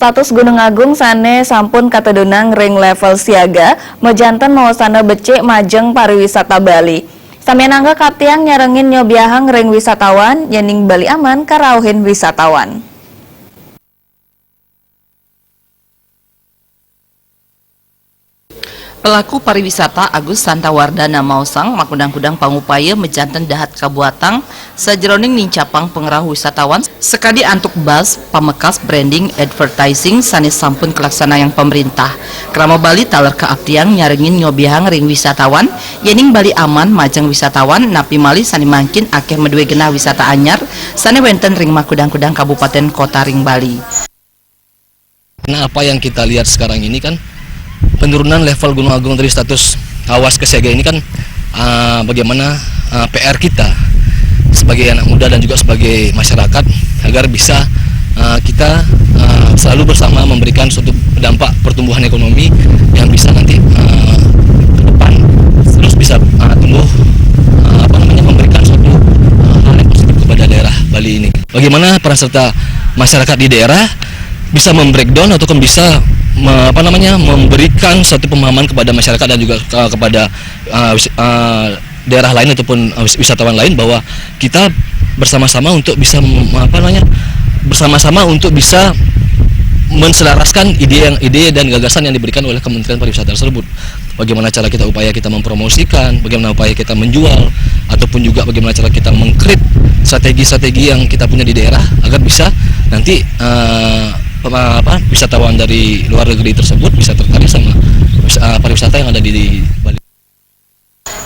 Status Gunung Agung sane sampun katedunang ring level siaga, mejanten maosana becik majeng pariwisata Bali. Samianangga katiang nyarengin nyobiahang ring wisatawan, yening Bali aman karauhin wisatawan. Pelaku pariwisata Agus Santawardana Mausang makudang-kudang pangupaya mejanten dahat kabuatang sajeroning nincapang pengerahu wisatawan sekadi antuk bas pamekas branding advertising sanes sampun kelaksana yang pemerintah. Krama Bali taler kaaptiang nyarengin nyobiahang ring wisatawan yening Bali aman majeng wisatawan napi mali sani mangkin akeh medue genah wisata anyar sane wenten ring makudang-kudang kabupaten kota ring Bali. Nah, apa yang kita lihat sekarang ini kan penurunan level Gunung Agung dari status awas ke siaga ini kan bagaimana PR kita sebagai anak muda dan juga sebagai masyarakat agar bisa kita selalu bersama memberikan suatu dampak pertumbuhan ekonomi yang bisa nanti ke depan terus bisa tumbuh memberikan suatu hal yang positif kepada daerah Bali ini. Bagaimana peran serta masyarakat di daerah bisa membreakdown atau bisa memberikan suatu pemahaman kepada masyarakat dan juga kepada daerah lain ataupun wisatawan lain bahwa kita bersama-sama untuk bisa bersama-sama untuk bisa menselaraskan ide dan gagasan yang diberikan oleh Kementerian Pariwisata tersebut. Bagaimana cara kita mempromosikan, bagaimana upaya kita menjual, ataupun juga bagaimana cara kita mengkreat strategi-strategi yang kita punya di daerah agar bisa nanti wisatawan dari luar negeri tersebut bisa tertarik sama pariwisata yang ada di Bali.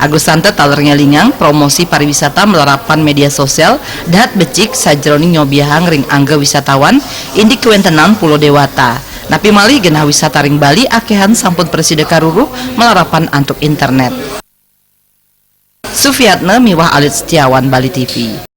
Agus Santa talernya lingang promosi pariwisata melarapan media sosial dahat becik sajroning nyobiahang ring angga wisatawan indik kewentenan Pulau Dewata. Napi mali genah wisata ring Bali akehan sampun preside karuruh melarapan antuk internet. Sufiatna Miwah Alit Setiawan, Bali TV.